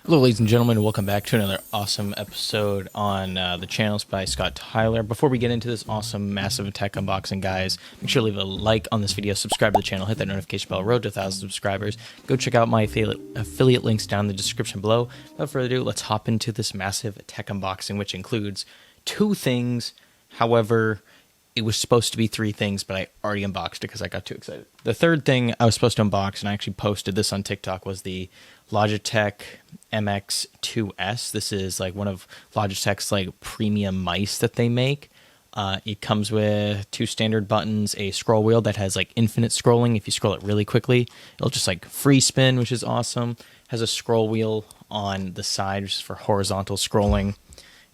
Hello ladies and gentlemen, and welcome back to another awesome episode on the channels by Scott Tyler. Before we get into this awesome massive tech unboxing, guys, make sure to leave a like on this video, subscribe to the channel, hit that notification bell, road to 1,000 subscribers. Go check out my affiliate links down in the description below. Without further ado, let's hop into this massive tech unboxing, which includes two things. However, it was supposed to be three things, but I already unboxed it because I got too excited. The third thing I was supposed to unbox, and I actually posted this on TikTok, was the Logitech MX2S. This is like one of Logitech's like premium mice that they make. It comes with two standard buttons, a scroll wheel that has like infinite scrolling. If you scroll it really quickly, it'll just like free spin, which is awesome. Has a scroll wheel on the side, which is for horizontal scrolling,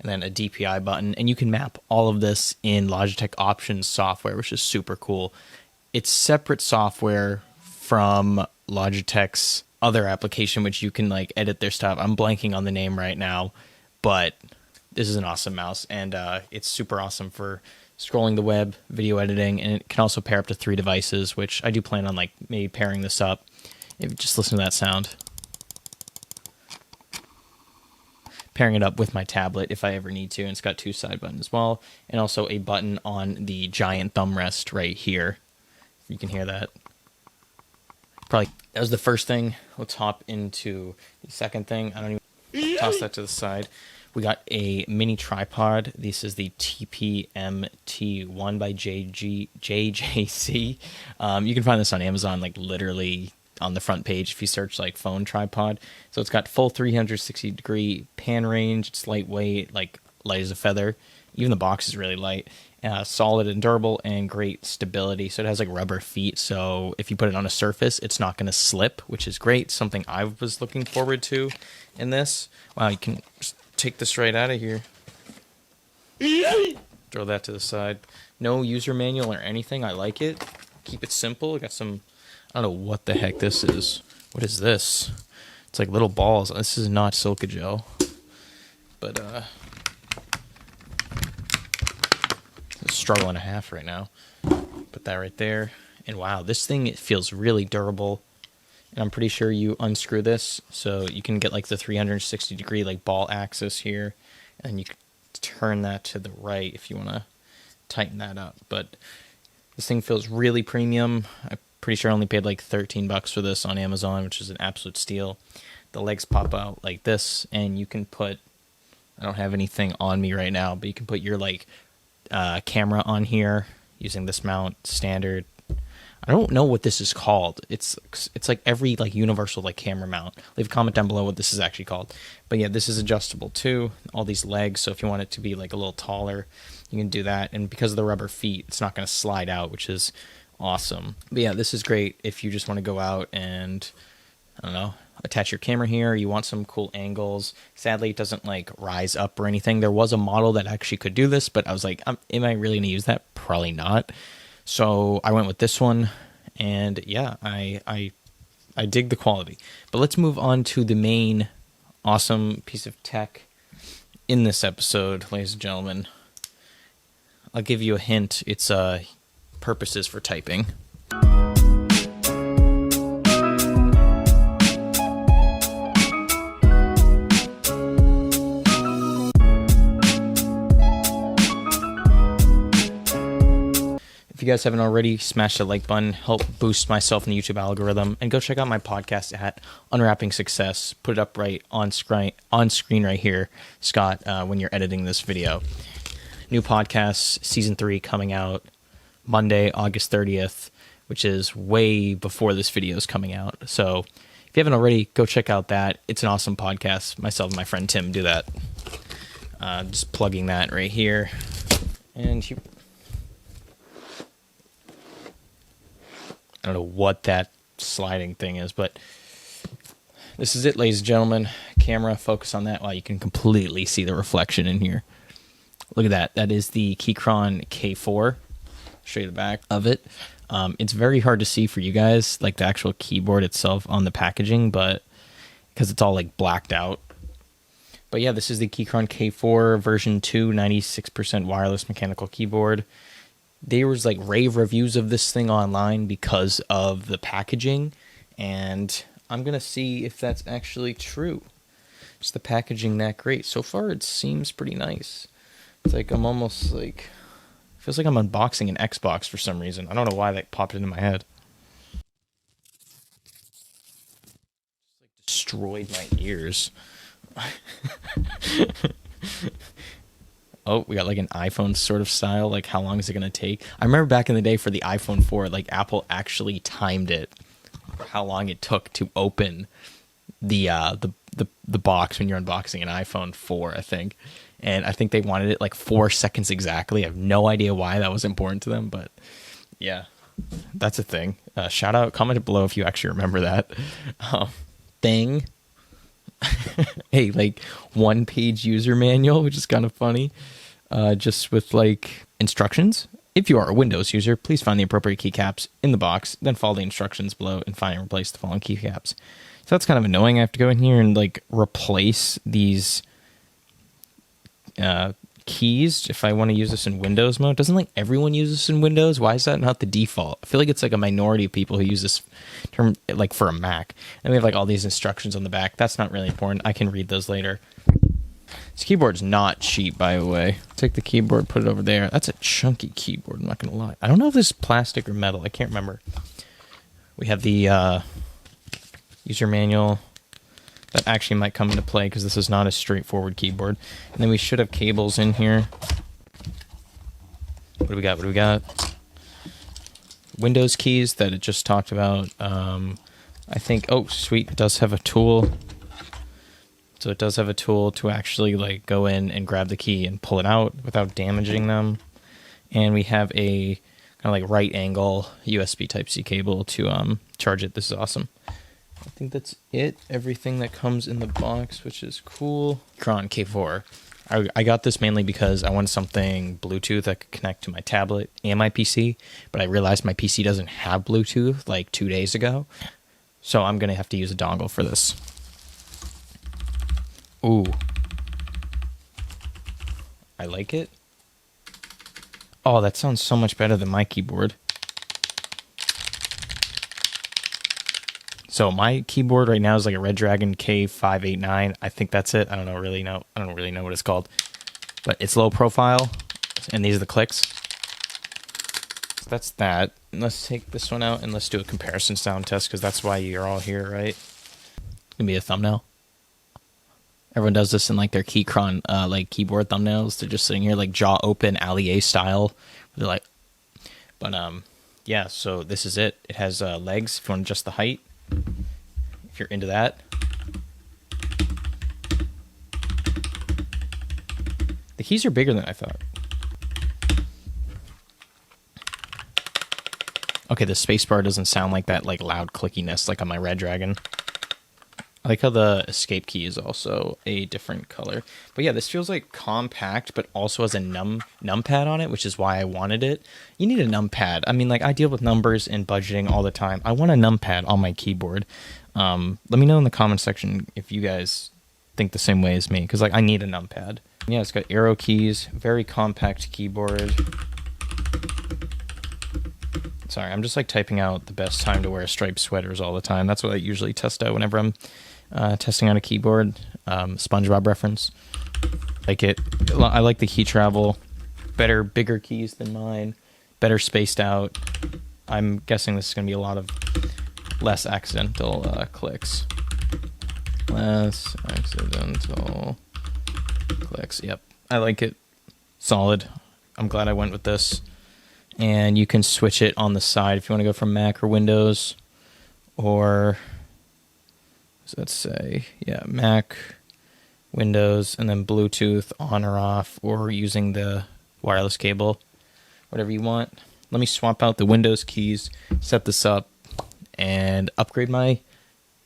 and then a DPI button. And you can map all of this in Logitech Options software, which is super cool. It's separate software from Logitech's other application, which you can like edit their stuff. I'm blanking on the name right now, but this is an awesome mouse, and it's super awesome for scrolling the web, video editing, and it can also pair up to 3 devices, which I do plan on like maybe pairing this up. If you just listen to that sound. Pairing it up with my tablet if I ever need to, and it's got 2 side buttons as well, and also a button on the giant thumb rest right here. If you can hear that. Probably that was the first thing. Let's hop into the second thing. I don't even toss that to the side. We got a mini tripod. This is the TPMT1 by JJC. You can find this on Amazon, like literally on the front page if you search like phone tripod. So it's got full 360-degree pan range. It's lightweight, like light as a feather. Even the box is really light. Solid and durable, and great stability. So it has like rubber feet, so if you put it on a surface, it's not going to slip, which is great. Something I was looking forward to in this. Wow, you can just take this right out of here. Throw that to the side. No user manual or anything. I like it. Keep it simple. Got some, I don't know what the heck this is. What is this? It's like little balls. This is not Silica gel. But, struggle and a half right now. Put that right there, and wow, this thing, it feels really durable. And I'm pretty sure you unscrew this, so you can get like the 360-degree like ball axis here, and you can turn that to the right if you want to tighten that up. But this thing feels really premium. I'm pretty sure I only paid like $13 for this on Amazon, which is an absolute steal. The legs pop out like this, and you can put, I don't have anything on me right now, but you can put your like camera on here using this mount, standard. I don't know what this is called. It's like every like universal like camera mount. Leave a comment down below what this is actually called. But yeah, this is adjustable too. All these legs, so if you want it to be like a little taller, you can do that. And because of the rubber feet, it's not going to slide out, which is awesome. But yeah, this is great if you just want to go out and, I don't know, attach your camera here. You want some cool angles. Sadly, it doesn't like rise up or anything. There was a model that actually could do this, but I was like, am I really gonna use that? Probably not. So I went with this one, and yeah, I dig the quality. But let's move on to the main awesome piece of tech in this episode, ladies and gentlemen. I'll give you a hint. It's purposes for typing. If you guys haven't already, smash the like button, help boost myself in the YouTube algorithm, and go check out my podcast at Unwrapping Success. Put it up right on screen right here, Scott, when you're editing this video. New podcast, season 3, coming out Monday, August 30th, which is way before this video is coming out. So if you haven't already, go check out that. It's an awesome podcast. Myself and my friend Tim do that. Just plugging that right here. And I don't know what that sliding thing is, but this is it, ladies and gentlemen. Camera, focus on that. Wow, you can completely see the reflection in here. Look at that. That is the Keychron K4. Show you the back of it. It's very hard to see for you guys, like the actual keyboard itself on the packaging, but because it's all like blacked out. But yeah, this is the Keychron K4 version 2, 96% wireless mechanical keyboard. There was like rave reviews of this thing online because of the packaging, and I'm gonna see if that's actually true. Is the packaging that great? So far, it seems pretty nice. It's like I'm almost like... Feels like I'm unboxing an Xbox for some reason. I don't know why that popped into my head. Destroyed my ears. Oh, we got like an iPhone sort of style. Like, how long is it going to take? I remember back in the day for the iPhone 4, like Apple actually timed it for how long it took to open the box when you're unboxing an iPhone 4, I think. And I think they wanted it like 4 seconds exactly. I have no idea why that was important to them, but yeah, that's a thing. Shout out, comment below if you actually remember that thing. Hey, like 1-page user manual, which is kind of funny. Just with like instructions. If you are a Windows user, please find the appropriate keycaps in the box, then follow the instructions below and find and replace the following keycaps. So that's kind of annoying. I have to go in here and like replace these keys if I want to use this in Windows mode. Doesn't like everyone use this in Windows? Why is that not the default? I feel like it's like a minority of people who use this term like for a Mac. And we have like all these instructions on the back. That's not really important. I can read those later. This keyboard's not cheap, by the way. Take the keyboard, put it over there. That's a chunky keyboard, I'm not gonna lie. I don't know if this is plastic or metal. I can't remember. We have the user manual. That actually might come into play because this is not a straightforward keyboard. And then we should have cables in here. What do we got? What do we got? Windows keys that it just talked about. I think, oh, sweet, it does have a tool. So it does have a tool to actually like go in and grab the key and pull it out without damaging them. And we have a kind of like right angle USB Type-C cable to charge it. This is awesome. I think that's it. Everything that comes in the box, which is cool. Keychron K4. I got this mainly because I wanted something Bluetooth that could connect to my tablet and my PC, but I realized my PC doesn't have Bluetooth like 2 days ago, so I'm going to have to use a dongle for this. Ooh. I like it. Oh, that sounds so much better than my keyboard. So my keyboard right now is like a Red Dragon K589. I think that's it. I don't really know what it's called, but it's low profile, and these are the clicks. So that's that. Let's take this one out and let's do a comparison sound test because that's why you're all here, right? It's gonna be a thumbnail. Everyone does this in like their Keychron like keyboard thumbnails. They're just sitting here like jaw open, Allier style. They're like, but yeah. So this is it. It has legs if you want to adjust the height. If you're into that. The keys are bigger than I thought. Okay, the spacebar doesn't sound like that like loud clickiness like on my Red Dragon. I like how the escape key is also a different color. But yeah, this feels like compact, but also has a numpad on it, which is why I wanted it. You need a numpad. I mean, like, I deal with numbers and budgeting all the time. I want a numpad on my keyboard. Let me know in the comment section if you guys think the same way as me, because, like, I need a numpad. Yeah, it's got arrow keys, very compact keyboard. Sorry, I'm just, like, typing out the best time to wear striped sweaters all the time. That's what I usually test out whenever I'm testing out a keyboard. SpongeBob reference. Like it. I like the key travel. Better, bigger keys than mine. Better spaced out. I'm guessing this is going to be a lot of less accidental clicks. Less accidental clicks. Yep. I like it. Solid. I'm glad I went with this. And you can switch it on the side if you want to go from Mac or Windows, or let's say, yeah, Mac, Windows, and then Bluetooth on or off, or using the wireless cable, whatever you want. Let me swap out the Windows keys, set this up, and upgrade my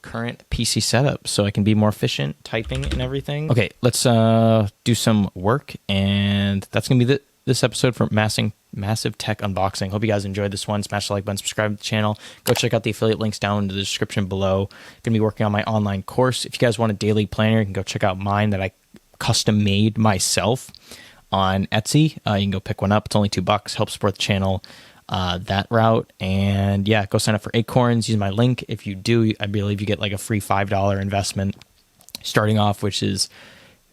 current PC setup so I can be more efficient typing and everything. Okay, let's do some work, and that's going to be this episode for Massive Tech Unboxing. Hope you guys enjoyed this one. Smash the like button, subscribe to the channel. Go check out the affiliate links down in the description below. I'm going to be working on my online course. If you guys want a daily planner, you can go check out mine that I custom made myself on Etsy. You can go pick one up. It's only $2. Help support the channel that route. And yeah, go sign up for Acorns. Use my link. If you do, I believe you get like a free $5 investment. starting off, which is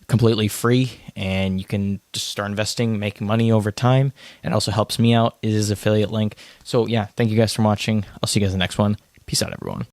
completely free, and you can just start investing, making money over time. It also helps me out. It is an affiliate link. So yeah, thank you guys for watching. I'll see you guys in the next one. Peace out, everyone.